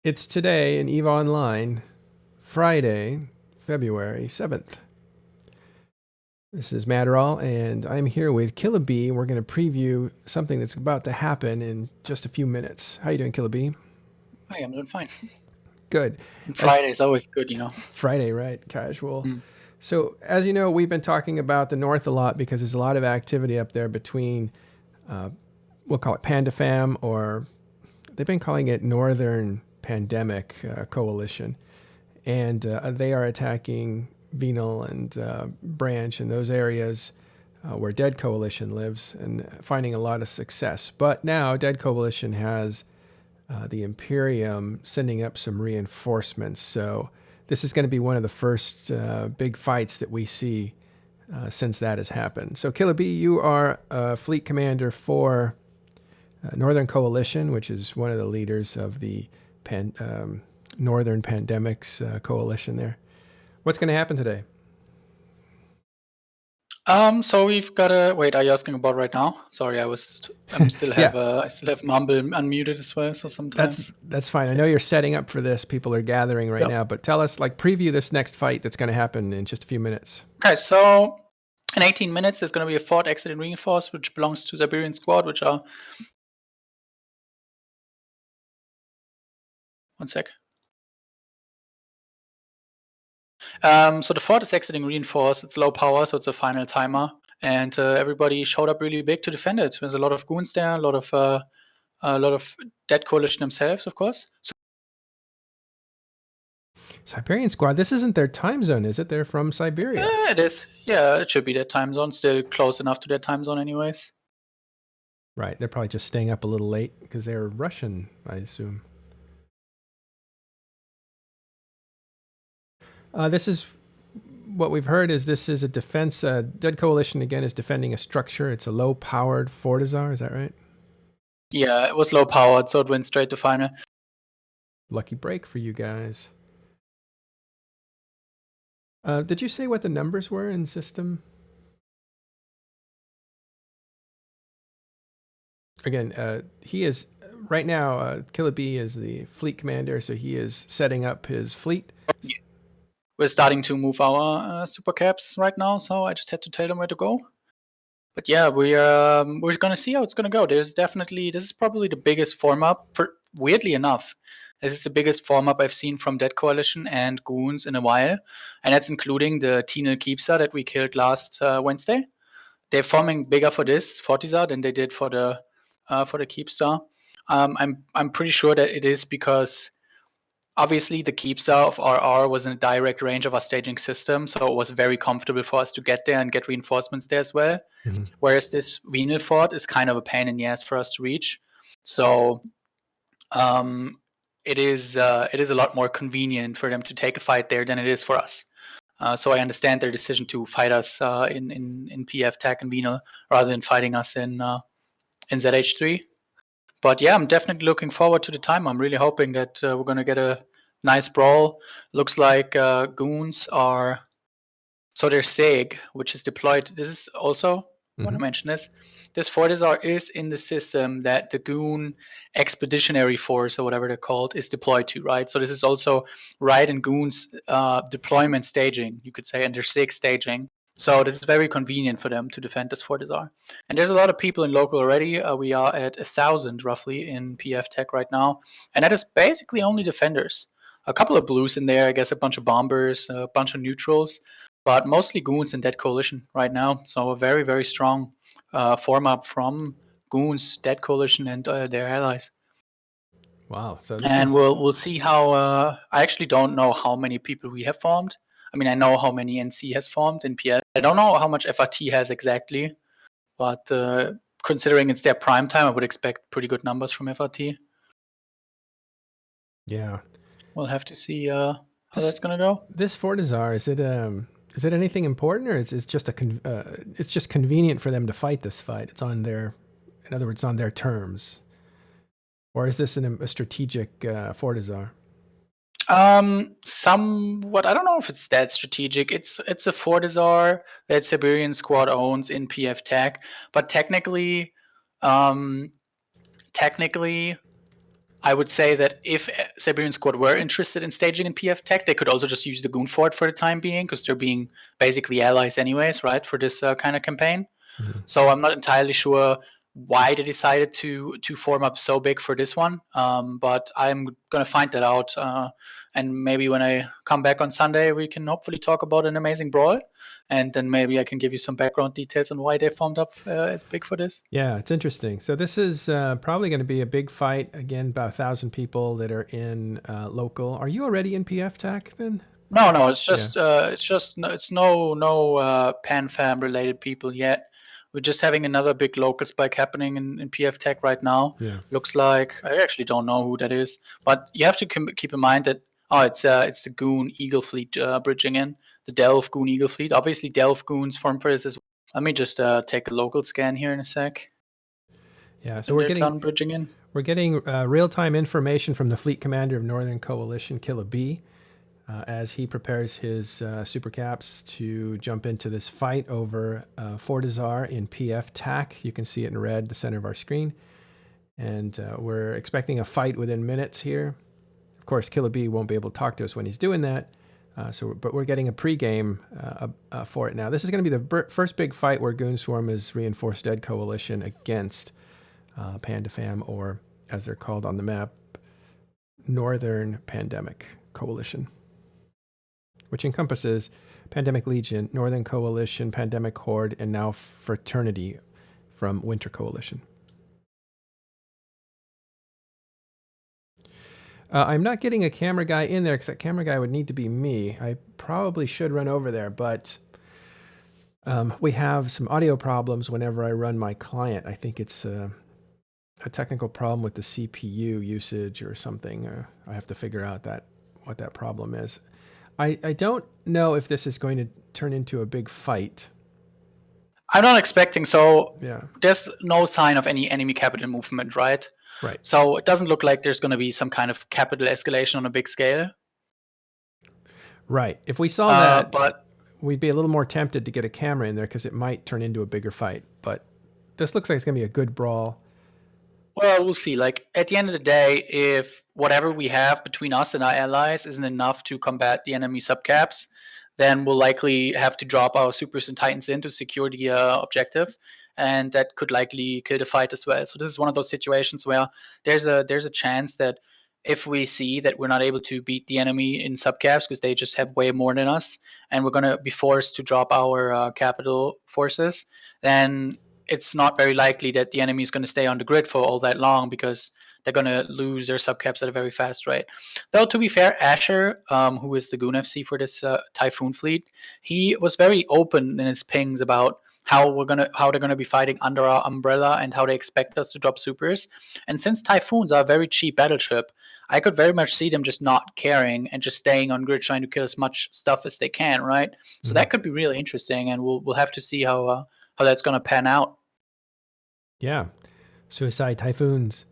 It's today in EVE Online, Friday, February 7th. This is Matterall, and I'm here with Killabee, and we're going to preview something that's about to happen in just a few minutes. How you doing, Killabee? Hi, I'm doing fine. Good. And As Friday is always good, you know. Friday, right? Casual. Mm. So, as you know, we've been talking about the North a lot because there's a lot of activity up there between, we'll call it PandaFam, or they've been calling it Northern Pandemic Coalition. And they are attacking Venal and Branch and those areas where Dead Coalition lives and finding a lot of success. But now Dead Coalition has the Imperium sending up some reinforcements. So this is going to be one of the first big fights that we see since that has happened. So Killabee, you are a fleet commander for Northern Coalition, which is one of the leaders of the Northern Pandemics Coalition there. What's going to happen today? So we've got a wait. Are you asking about right now? Sorry, I still Yeah, have Mumble unmuted as well. So sometimes that's fine. I know you're setting up for this. People are gathering right Yep. now, but tell us, preview this next fight that's going to happen in just a few minutes. Okay, so in 18 minutes, there's going to be a fort exiting reinforce, which belongs to Siberian Squad, which are one sec. So the fort is exiting reinforce. It's low power, so it's a final timer, and everybody showed up really big to defend it. There's a lot of goons there, a lot of Dead Coalition themselves, of course. So Siberian Squad. This isn't their time zone, is it? They're from Siberia. it is. Yeah, it should be that time zone. Still close enough to that time zone, anyways. Right. They're probably just staying up a little late because they're Russian, I assume. This is what we've heard is this is a defense. Dead Coalition, again, is defending a structure. It's a low-powered Fortizar. Is that right? Yeah, it was low powered, so it went straight to final. Lucky break for you guys. Did you say what the numbers were in system? Again, he is right now. Killabee is the fleet commander, so he is setting up his fleet. Yeah. We're starting to move our super caps right now, so I just had to tell them where to go. But yeah, we're gonna see how it's gonna go. This is probably the biggest form up. Weirdly enough, this is the biggest form up I've seen from Dead Coalition and Goons in a while, and that's including the Teenal Keepsa that we killed last Wednesday. They're forming bigger for this Fortizar than they did for the Keepstar. I'm pretty sure that it is because obviously the Keepstar of RR was in a direct range of our staging system, so it was very comfortable for us to get there and get reinforcements there as well. Mm-hmm. Whereas this Venal fort is kind of a pain in the ass for us to reach. So it is a lot more convenient for them to take a fight there than it is for us. So I understand their decision to fight us in PF-TAC and Venal rather than fighting us in ZH3. But yeah, I'm definitely looking forward to the time. I'm really hoping that we're going to get a nice brawl. Looks like goons are. So there's SEG, which is deployed. This is also, I want to mention this. This Fortizar is in the system that the Goon Expeditionary Force, or whatever they're called, is deployed to, right? So this is also right in Goon's deployment staging, you could say, and their SEG staging. So this is very convenient for them to defend this Fortizar. And there's a lot of people in local already. We are at 1,000 roughly in PF-TAC right now. And that is basically only defenders. A couple of blues in there, I guess a bunch of bombers, a bunch of neutrals, but mostly goons in Dead Coalition right now. So a very, very strong form up from goons, Dead Coalition, and their allies. Wow. So we'll see how. I actually don't know how many people we have formed. I mean, I know how many NC has formed in PL. I don't know how much FRT has exactly, but considering it's their prime time, I would expect pretty good numbers from FRT. Yeah. We'll have to see how that's gonna go. This Fortizar, is it anything important, or is it just it's just convenient for them to fight this fight? It's on their, in other words, on their terms, or is this a strategic Fortizar? Somewhat. I don't know if it's that strategic. It's a Fortizar that Siberian Squad owns in PF-TAC, but technically, I would say that if Siberian Squad were interested in staging in PF Tech, they could also just use the Goon Fort for the time being, because they're being basically allies anyways, right, for this kind of campaign. Mhm. So I'm not entirely sure why they decided to form up so big for this one, but I'm gonna find that out, and maybe when I come back on Sunday, we can hopefully talk about an amazing brawl, and then maybe I can give you some background details on why they formed up as big for this. Yeah, it's interesting. So this is probably going to be a big fight. Again, about 1,000 people that are in local. Are you already in PF TAC then? No, no, it's Yeah. just it's no Pan Fam related people yet. We're just having another big local spike happening in PF Tech right now. Yeah. Looks like I actually don't know who that is, but you have to keep in mind that it's the Goon Eagle Fleet bridging in the Delve Goon Eagle Fleet. Obviously, Delve Goons form for this as well. Let me just take a local scan here in a sec. Yeah. So And they're done bridging in. we're getting real-time information from the fleet commander of Northern Coalition, Killa B, as he prepares his super caps to jump into this fight over Fortizar in PF TAC. You can see it in red, the center of our screen. And we're expecting a fight within minutes here. Of course, Killa B won't be able to talk to us when he's doing that. But we're getting a pregame for it now. This is going to be the first big fight where Goon Swarm is reinforced dead coalition against Panda Fam, or as they're called on the map, Northern Pandemic Coalition, which encompasses Pandemic Legion, Northern Coalition, Pandemic Horde, and now Fraternity from Winter Coalition. I'm not getting a camera guy in there because that camera guy would need to be me. I probably should run over there, but we have some audio problems whenever I run my client. I think it's a technical problem with the CPU usage or something. I have to figure out what that problem is. I don't know if this is going to turn into a big fight. I'm not expecting so. Yeah. There's no sign of any enemy capital movement, right? Right. So it doesn't look like there's going to be some kind of capital escalation on a big scale. Right. If we saw that, but we'd be a little more tempted to get a camera in there because it might turn into a bigger fight. But this looks like it's going to be a good brawl. Well, we'll see. Like, at the end of the day, if whatever we have between us and our allies isn't enough to combat the enemy subcaps, then we'll likely have to drop our supers and titans in to secure the objective, and that could likely kill the fight as well. So this is one of those situations where there's a chance that if we see that we're not able to beat the enemy in subcaps because they just have way more than us, and we're going to be forced to drop our capital forces, then it's not very likely that the enemy is going to stay on the grid for all that long because they're going to lose their subcaps at a very fast rate. Though, to be fair, Asher, who is the Goon FC for this Typhoon fleet, he was very open in his pings about how they're gonna be fighting under our umbrella and how they expect us to drop supers. And since Typhoons are a very cheap battleship, I could very much see them just not caring and just staying on grid trying to kill as much stuff as they can, right? So that could be really interesting, and we'll have to see how that's gonna pan out. Yeah. Suicide Typhoons.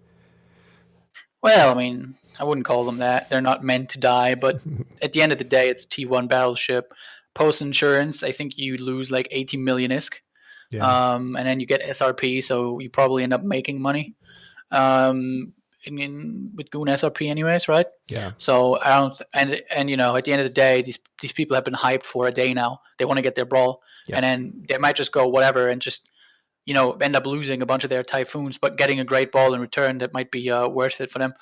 Well, I mean, I wouldn't call them that. They're not meant to die, but at the end of the day, it's a T1 battleship. Post insurance, I think you lose like 80 million ISK. Yeah. And then you get SRP, so you probably end up making money. With Goon SRP anyways, right? Yeah. So I don't, and you know, at the end of the day, these people have been hyped for a day now. They want to get their brawl, Yeah. and then they might just go whatever and just end up losing a bunch of their Typhoons, but getting a great ball in return that might be worth it for them.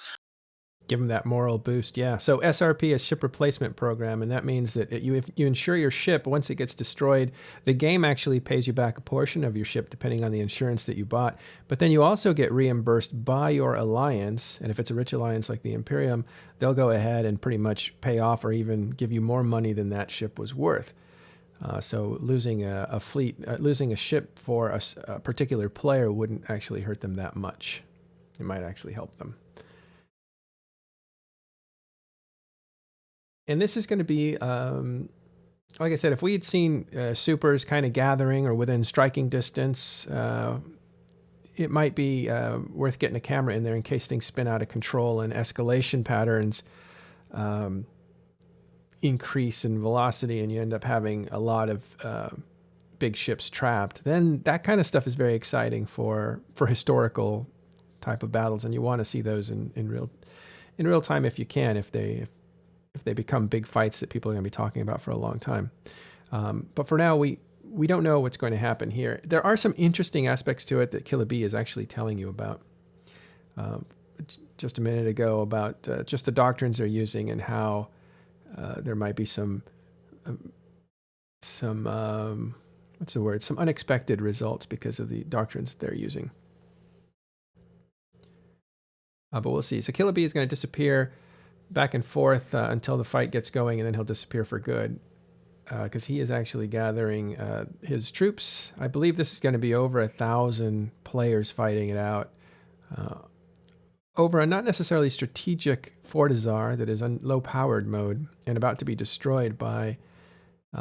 Give them that moral boost. Yeah. So SRP is ship replacement program, and that means that if you insure your ship, once it gets destroyed, the game actually pays you back a portion of your ship depending on the insurance that you bought. But then you also get reimbursed by your alliance, and if it's a rich alliance like the Imperium, they'll go ahead and pretty much pay off or even give you more money than that ship was worth. So losing a fleet, losing a ship for a particular player wouldn't actually hurt them that much. It might actually help them. And this is going to be, like I said, if we had seen supers kind of gathering or within striking distance, it might be worth getting a camera in there in case things spin out of control and escalation patterns increase in velocity and you end up having a lot of big ships trapped. Then that kind of stuff is very exciting for historical type of battles, and you want to see those in real time if you can, if they become big fights that people are going to be talking about for a long time. But for now, we don't know what's going to happen here. There are some interesting aspects to it that Killer B is actually telling you about just a minute ago, about just the doctrines they're using and how there might be some what's the word? Some unexpected results because of the doctrines they're using. But we'll see. So Killer B is going to disappear back and forth until the fight gets going, and then he'll disappear for good because he is actually gathering his troops. I believe this is going to be over 1,000 players fighting it out over a not necessarily strategic Fortizar that is on low-powered mode and about to be destroyed by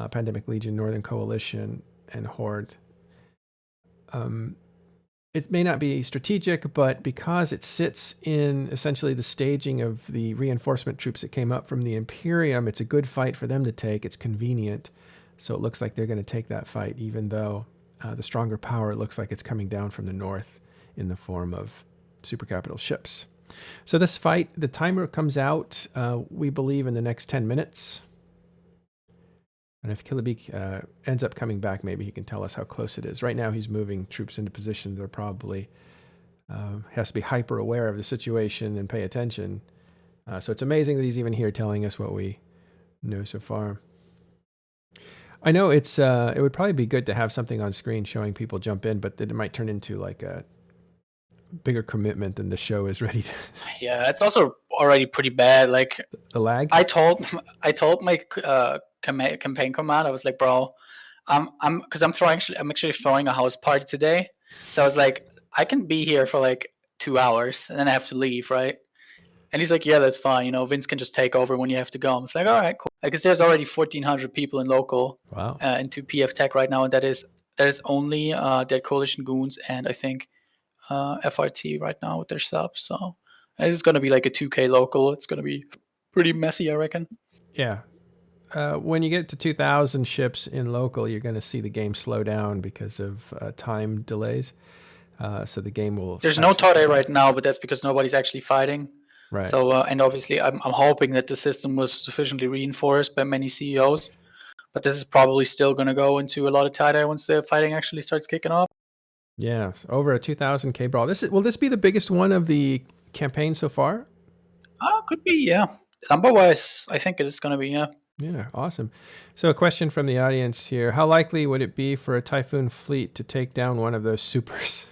Pandemic Legion, Northern Coalition, and Horde. It may not be strategic, but because it sits in essentially the staging of the reinforcement troops that came up from the Imperium, it's a good fight for them to take. It's convenient. So it looks like they're going to take that fight, even though the stronger power looks like it's coming down from the north in the form of supercapital ships. So this fight, the timer comes out, we believe, in the next 10 minutes. And if Killer B ends up coming back, maybe he can tell us how close it is. Right now, he's moving troops into positions that are probably has to be hyper aware of the situation and pay attention. So it's amazing that he's even here telling us what we know so far. I know it would probably be good to have something on screen showing people jump in, but it might turn into like a bigger commitment than the show is ready to. Yeah, it's also already pretty bad. Like the lag. I told my campaign command, I was like, bro, I'm actually throwing a house party today. So I was like, I can be here for like 2 hours and then I have to leave, right? And he's like, yeah, that's fine. You know, Vince can just take over when you have to go. I'm just like, all right, cool. Because there's already 1,400 people in local into PF Tech right now, and that is only Dead Coalition Goons and I think FRT right now with their subs. So this is going to be like a 2K local. It's going to be pretty messy, I reckon. Yeah. When you get to 2,000 ships in local, you're going to see the game slow down because of time delays. So the game will. There's no Tode right now, but that's because nobody's actually fighting. Right. So and obviously, I'm hoping that the system was sufficiently reinforced by many CEOs. But this is probably still going to go into a lot of tie-dye once the fighting actually starts kicking off. Yeah, over a 2,000K brawl. Will this be the biggest one of the campaign so far? Could be, yeah. Number-wise, I think it is going to be, yeah. Yeah, awesome. So a question from the audience here. How likely would it be for a Typhoon fleet to take down one of those supers?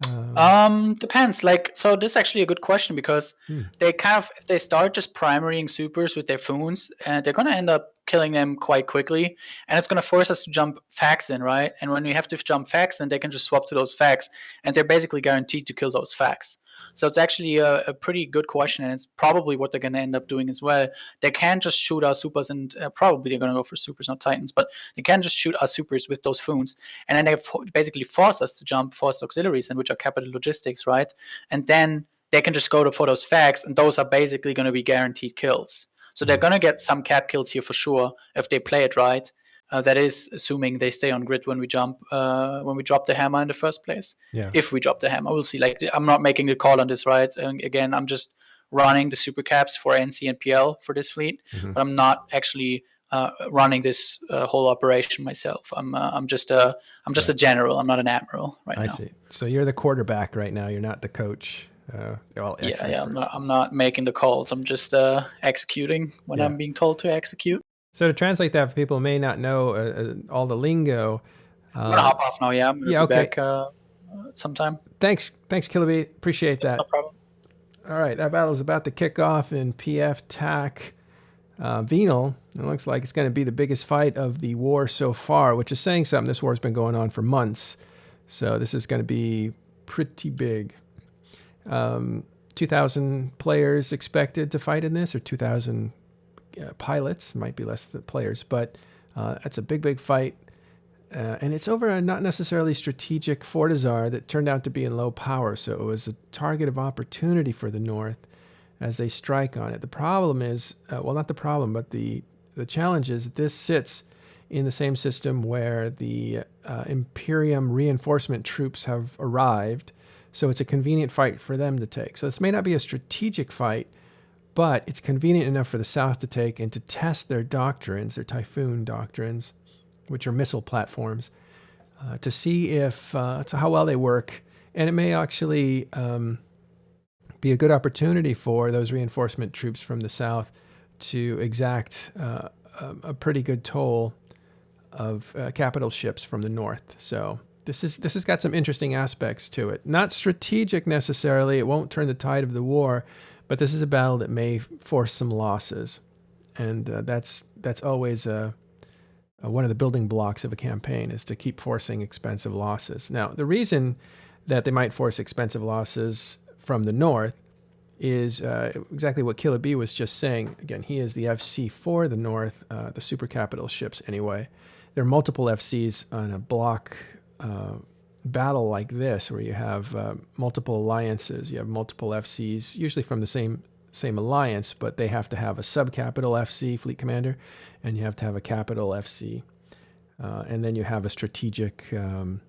Depends. Like, so this is actually a good question because they if they start just primarying supers with their Foons, they're going to end up killing them quite quickly, and it's going to force us to jump facts in, right? And when we have to jump facts in, they can just swap to those facts, and they're basically guaranteed to kill those facts. So it's actually a pretty good question, and it's probably what they're going to end up doing as well. They can just shoot our supers, and probably they're going to go for supers, not titans, but they can just shoot our supers with those Foons, and then they basically force us to jump forced auxiliaries, in which are capital logistics, right? And then they can just go for those facts, and those are basically going to be guaranteed kills. So they're going to get some cap kills here for sure if they play it right. That is assuming they stay on grid when we drop the hammer in the first place. Yeah. If we drop the hammer, we'll see. Like, I'm not making the call on this, right? And again, I'm just running the super caps for NC and PL for this fleet, but I'm not actually running this whole operation myself. I'm just a general. I'm not an admiral right now. I see. So you're the quarterback right now. You're not the coach. I'm not making the calls. I'm just executing when I'm being told to execute. So to translate that for people who may not know all the lingo. I'm gonna hop off now. Yeah, I'm gonna be back sometime. Thanks, Killer B. Appreciate that. No problem. All right, that battle is about to kick off in PF TAC Venal. It looks like it's going to be the biggest fight of the war so far, which is saying something. This war has been going on for months, so this is going to be pretty big. 2,000 players expected to fight in this, or 2,000 pilots. Might be less than players, but that's a big fight. And it's over a not necessarily strategic Fortizar that turned out to be in low power, so it was a target of opportunity for the North as they strike on it. The problem is, not the problem, but the challenge is that this sits in the same system where the Imperium reinforcement troops have arrived. So it's a convenient fight for them to take. So this may not be a strategic fight, but it's convenient enough for the South to take and to test their doctrines, their Typhoon doctrines, which are missile platforms, to see if how well they work. And it may actually be a good opportunity for those reinforcement troops from the South to exact a pretty good toll of capital ships from the North. So this has got some interesting aspects to it. Not strategic necessarily. It won't turn the tide of the war, but this is a battle that may force some losses, and that's always one of the building blocks of a campaign, is to keep forcing expensive losses. Now, the reason that they might force expensive losses from the North is exactly what Killer B was just saying. Again, he is the FC for the North, the super capital ships anyway. There are multiple FCs on a block battle like this, where you have multiple alliances. You have multiple FCs, usually from the same alliance, but they have to have a sub-capital FC, fleet commander, and you have to have a capital FC. And then you have a strategic... you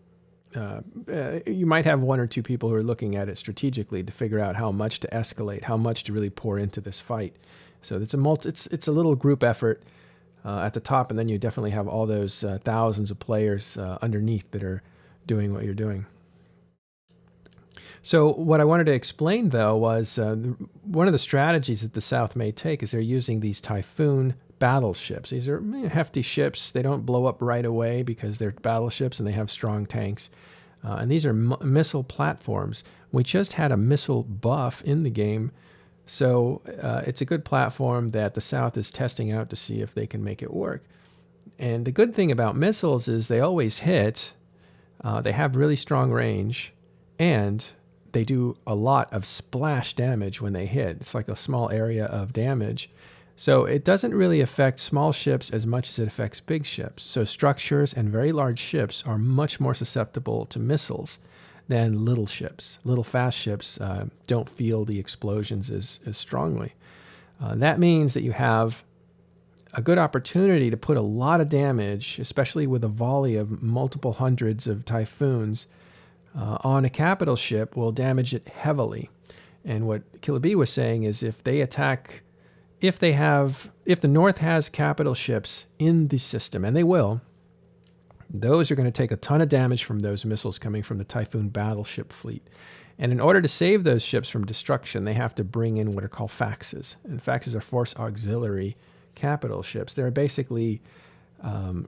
might have one or two people who are looking at it strategically to figure out how much to escalate, how much to really pour into this fight. So it's a little group effort at the top, and then you definitely have all those thousands of players underneath that are doing what you're doing. So what I wanted to explain, though, was one of the strategies that the South may take is they're using these Typhoon battleships. These are hefty ships. They don't blow up right away because they're battleships and they have strong tanks. And these are missile platforms. We just had a missile buff in the game, so it's a good platform that the South is testing out to see if they can make it work. And the good thing about missiles is they always hit, they have really strong range, and they do a lot of splash damage when they hit. It's like a small area of damage. So it doesn't really affect small ships as much as it affects big ships. So structures and very large ships are much more susceptible to missiles than little ships. Little fast ships don't feel the explosions as strongly. That means that you have a good opportunity to put a lot of damage, especially with a volley of multiple hundreds of Typhoons, on a capital ship will damage it heavily. And what Killer B was saying is if they attack... If the North has capital ships in the system, and they will, those are going to take a ton of damage from those missiles coming from the Typhoon battleship fleet. And in order to save those ships from destruction, they have to bring in what are called faxes. And faxes are force auxiliary capital ships. They're basically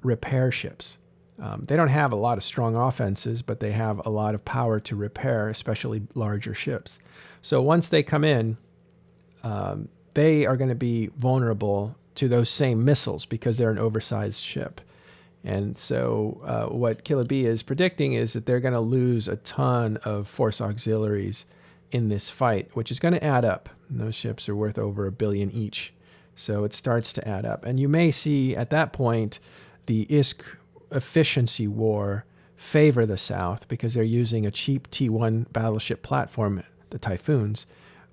repair ships. They don't have a lot of strong offenses, but they have a lot of power to repair, especially larger ships. So once they come in, they are going to be vulnerable to those same missiles because they're an oversized ship. And so what Killer B is predicting is that they're going to lose a ton of force auxiliaries in this fight, which is going to add up. And those ships are worth over $1 billion each. So it starts to add up. And you may see at that point the ISK efficiency war favor the South because they're using a cheap T1 battleship platform, the Typhoons,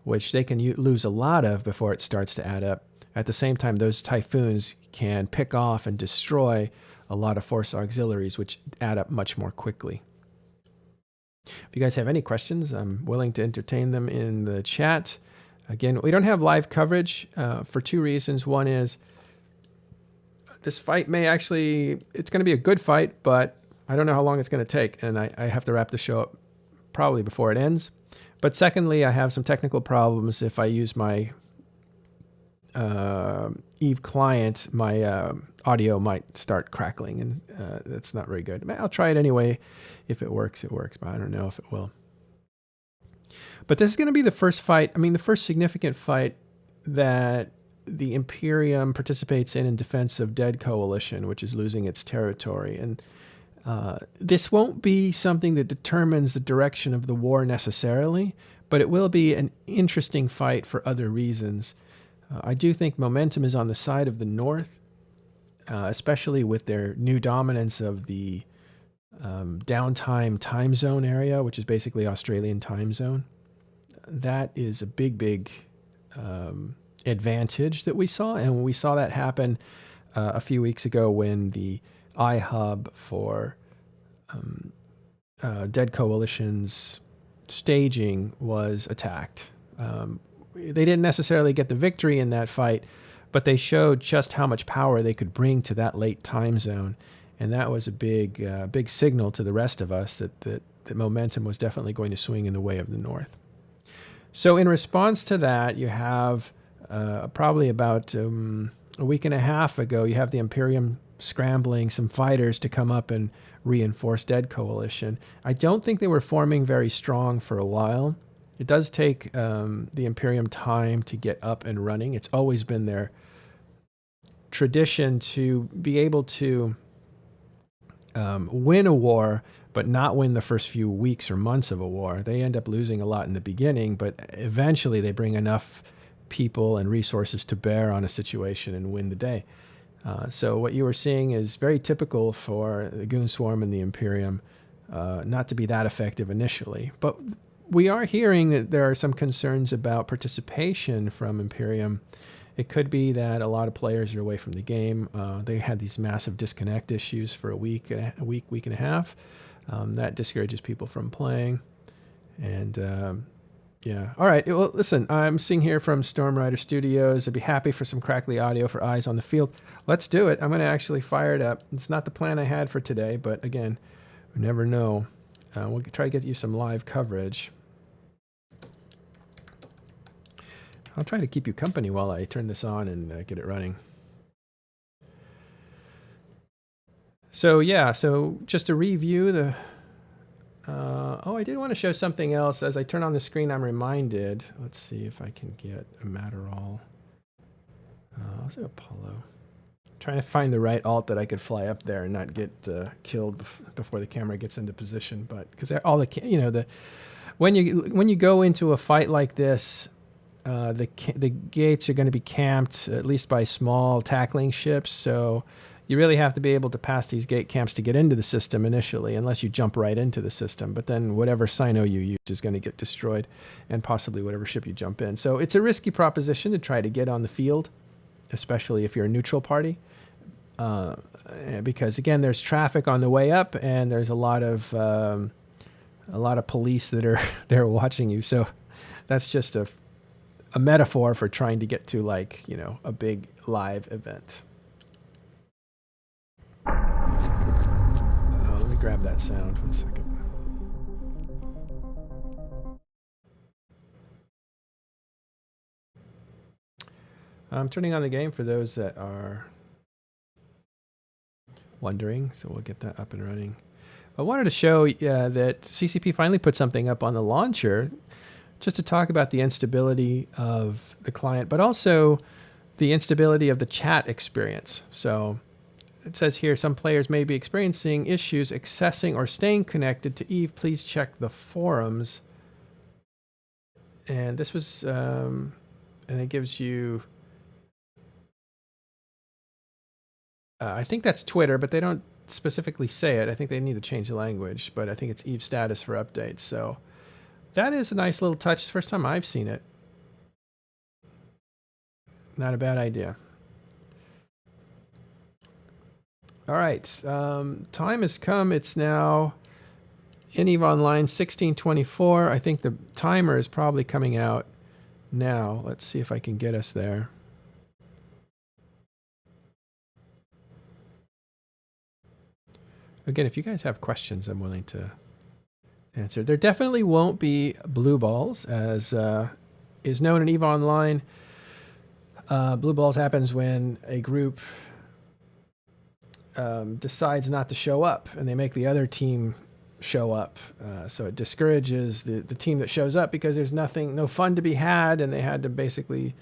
which they can lose a lot of before it starts to add up. At the same time, those Typhoons can pick off and destroy a lot of force auxiliaries, which add up much more quickly. If you guys have any questions, I'm willing to entertain them in the chat. Again, we don't have live coverage for two reasons. One is this fight it's going to be a good fight, but I don't know how long it's going to take, and I have to wrap the show up probably before it ends. But secondly, I have some technical problems. If I use my Eve client, my audio might start crackling, and that's not very good. I'll try it anyway. If it works, it works, but I don't know if it will. But this is going to be the first fight, the first significant fight that the Imperium participates in defense of Dead Coalition, which is losing its territory. And this won't be something that determines the direction of the war necessarily, but it will be an interesting fight for other reasons. I do think momentum is on the side of the North, especially with their new dominance of the downtime time zone area, which is basically Australian time zone. That is a big advantage that we saw, and we saw that happen a few weeks ago when the iHub for Dead Coalition's staging was attacked. They didn't necessarily get the victory in that fight, but they showed just how much power they could bring to that late time zone. And that was a big signal to the rest of us that momentum was definitely going to swing in the way of the North. So in response to that, you have probably about a week and a half ago, you have the Imperium scrambling some fighters to come up and reinforce Dead Coalition. I don't think they were forming very strong for a while. It does take the Imperium time to get up and running. It's always been their tradition to be able to win a war, but not win the first few weeks or months of a war. They end up losing a lot in the beginning, but eventually they bring enough people and resources to bear on a situation and win the day. So what you were seeing is very typical for the Goon Swarm and the Imperium, not to be that effective initially. But we are hearing that there are some concerns about participation from Imperium. It could be that a lot of players are away from the game. They had these massive disconnect issues for a week and a half. That discourages people from playing. And yeah. All right. Well, listen, I'm seeing here from Stormrider Studios. I'd be happy for some crackly audio for Eyes on the Field. Let's do it. I'm going to actually fire it up. It's not the plan I had for today, but again, we never know. We'll try to get you some live coverage. I'll try to keep you company while I turn this on and get it running. So yeah, so just to review the... I did want to show something else. As I turn on the screen, I'm reminded. Let's see if I can get a Matterall. Let's do Apollo. Trying to find the right alt that I could fly up there and not get killed before the camera gets into position. But because all the, when you go into a fight like this, the gates are going to be camped at least by small tackling ships. So you really have to be able to pass these gate camps to get into the system initially, unless you jump right into the system. But then whatever Sino you use is going to get destroyed, and possibly whatever ship you jump in. So it's a risky proposition to try to get on the field, especially if you're a neutral party, because again, there's traffic on the way up, and there's a lot of police that are there watching you. So that's just a metaphor for trying to get to, like, a big live event. Let me grab that sound 1 second. I'm turning on the game for those that are wondering, so we'll get that up and running. I wanted to show that CCP finally put something up on the launcher just to talk about the instability of the client, but also the instability of the chat experience. So it says here, some players may be experiencing issues accessing or staying connected to Eve. Please check the forums. And this was, and it gives you, I think that's Twitter, but they don't specifically say it. I think they need to change the language, but I think it's Eve status for updates. So that is a nice little touch. It's the first time I've seen it. Not a bad idea. All right, time has come. It's now in EVE Online 1624. I think the timer is probably coming out now. Let's see if I can get us there. Again, if you guys have questions, I'm willing to answer. There definitely won't be blue balls, as is known in EVE Online. Blue balls happens when a group decides not to show up, and they make the other team show up. So it discourages the team that shows up, because there's no fun to be had, and they had to basically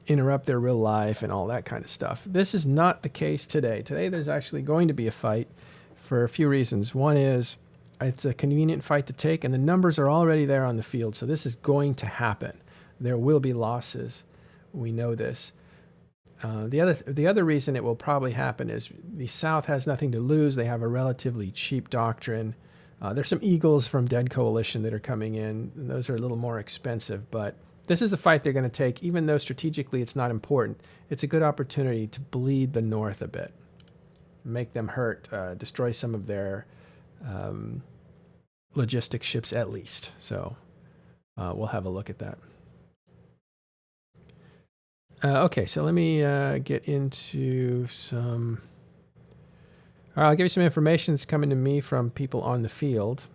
interrupt their real life and all that kind of stuff. This is not the case today. Today there's actually going to be a fight for a few reasons. One is it's a convenient fight to take, and the numbers are already there on the field, so this is going to happen. There will be losses. We know this. The other reason it will probably happen is the South has nothing to lose. They have a relatively cheap doctrine. There's some Eagles from Dead Coalition that are coming in, and those are a little more expensive, but this is a fight they're going to take, even though strategically it's not important. It's a good opportunity to bleed the North a bit, make them hurt, destroy some of their logistic ships at least. So we'll have a look at that. Okay, so let me get into some... All right, I'll give you some information that's coming to me from people on the field.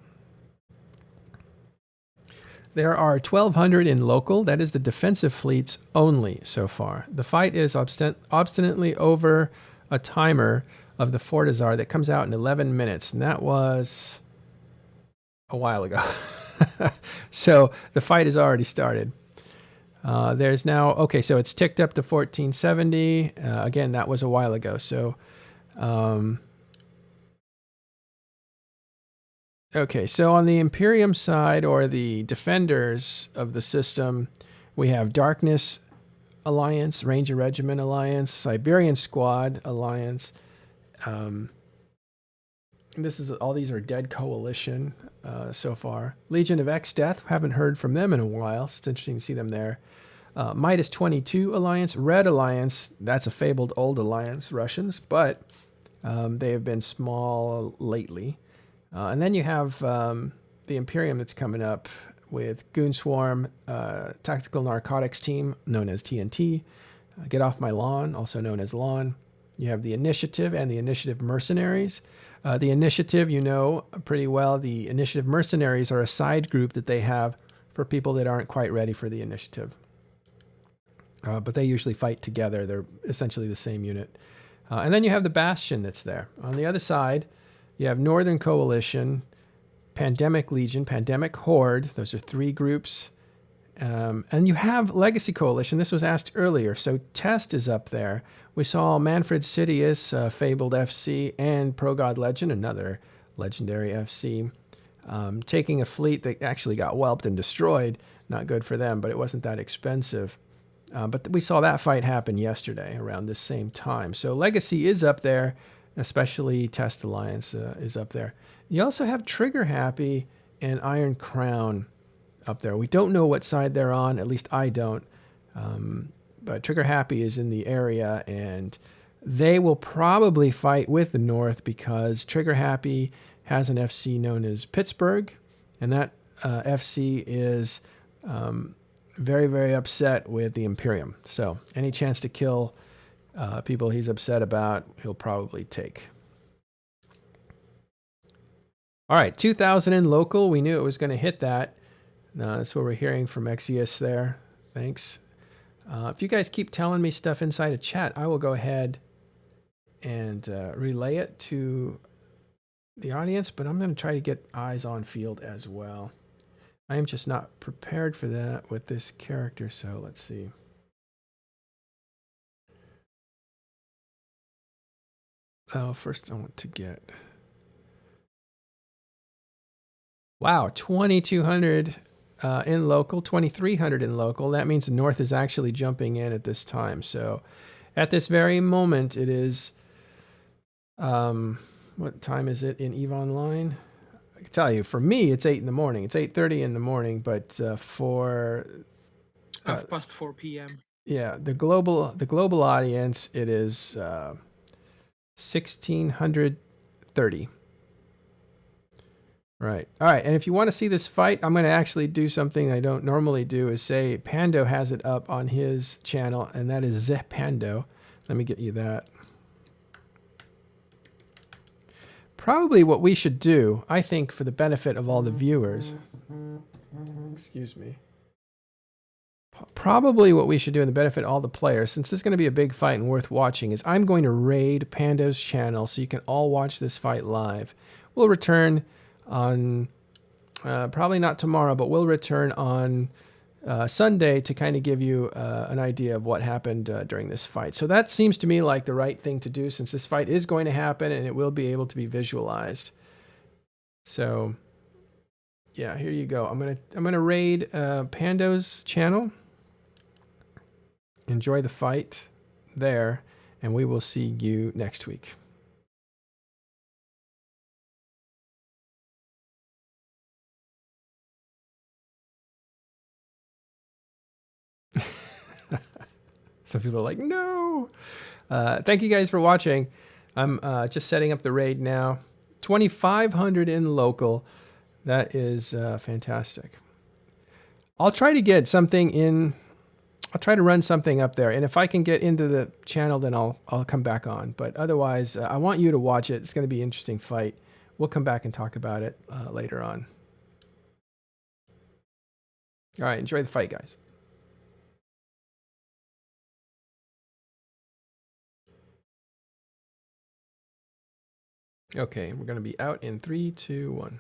There are 1,200 in local. That is the defensive fleets only so far. The fight is obstinately over a timer of the Fortizar that comes out in 11 minutes, and that was a while ago. So the fight has already started. There's now, okay, so it's ticked up to 1470. Again, that was a while ago. So, okay, so on the Imperium side, or the defenders of the system, we have Darkness Alliance, Ranger Regiment Alliance, Siberian Squad Alliance. This is, all these are Dead Coalition so far. Legion of X-Death, haven't heard from them in a while. So it's interesting to see them there. Midas 22 Alliance, Red Alliance, that's a fabled old alliance, Russians, but they have been small lately. And then you have the Imperium that's coming up with Goon Swarm, Tactical Narcotics Team, known as TNT, Get Off My Lawn, also known as Lawn. You have the Initiative and the Initiative Mercenaries. The Initiative, you know pretty well. The Initiative Mercenaries are a side group that they have for people that aren't quite ready for the Initiative. But they usually fight together. They're essentially the same unit. And then you have the Bastion that's there. On the other side, you have Northern Coalition, Pandemic Legion, Pandemic Horde. Those are three groups. And you have Legacy Coalition. This was asked earlier. So Test is up there. We saw Manfred Sidious, Fabled FC, and Pro-God Legend, another legendary FC, taking a fleet that actually got whelped and destroyed. Not good for them, but it wasn't that expensive. But we saw that fight happen yesterday around this same time. So Legacy is up there, especially Test Alliance is up there. You also have Trigger Happy and Iron Crown up there. We don't know what side they're on, at least I don't. But Trigger Happy is in the area, and they will probably fight with the North because Trigger Happy has an FC known as Pittsburgh, and that FC is very, very upset with the Imperium. So any chance to kill people he's upset about, he'll probably take. All right, 2,000 in local. We knew it was going to hit that. That's what we're hearing from Exius there. Thanks. If you guys keep telling me stuff inside a chat, I will go ahead and relay it to the audience, but I'm going to try to get eyes on field as well. I am just not prepared for that with this character, so let's see. Oh, first I want to get... Wow, 2,200 in local, 2,300 in local. That means the North is actually jumping in at this time. So at this very moment, it is... what time is it in EVE Online? I can tell you, for me, it's 8 in the morning. It's 8:30 in the morning, but for... half past 4 p.m. Yeah, the global audience, it is 1630. Right. All right. And if you want to see this fight, I'm going to actually do something I don't normally do, is say Pando has it up on his channel, and that is Pando. Let me get you that. Probably what we should do, I think, for the benefit of all the viewers. Excuse me. Probably what we should do in the benefit of all the players, since this is going to be a big fight and worth watching, is I'm going to raid Pando's channel so you can all watch this fight live. We'll return on, probably not tomorrow, but we'll return on Sunday to kind of give you an idea of what happened during this fight. So that seems to me like the right thing to do, since this fight is going to happen and it will be able to be visualized. So yeah, here you go. I'm gonna raid Pando's channel. Enjoy the fight there, and we will see you next week. Some people are like, no. Thank you guys for watching. I'm just setting up the raid now. 2,500 in local. That is fantastic. I'll try to get something in. I'll try to run something up there, and if I can get into the channel, then I'll come back on. But otherwise, I want you to watch it. It's going to be an interesting fight. We'll come back and talk about it later on. All right, enjoy the fight, guys. Okay, we're going to be out in 3, 2, 1.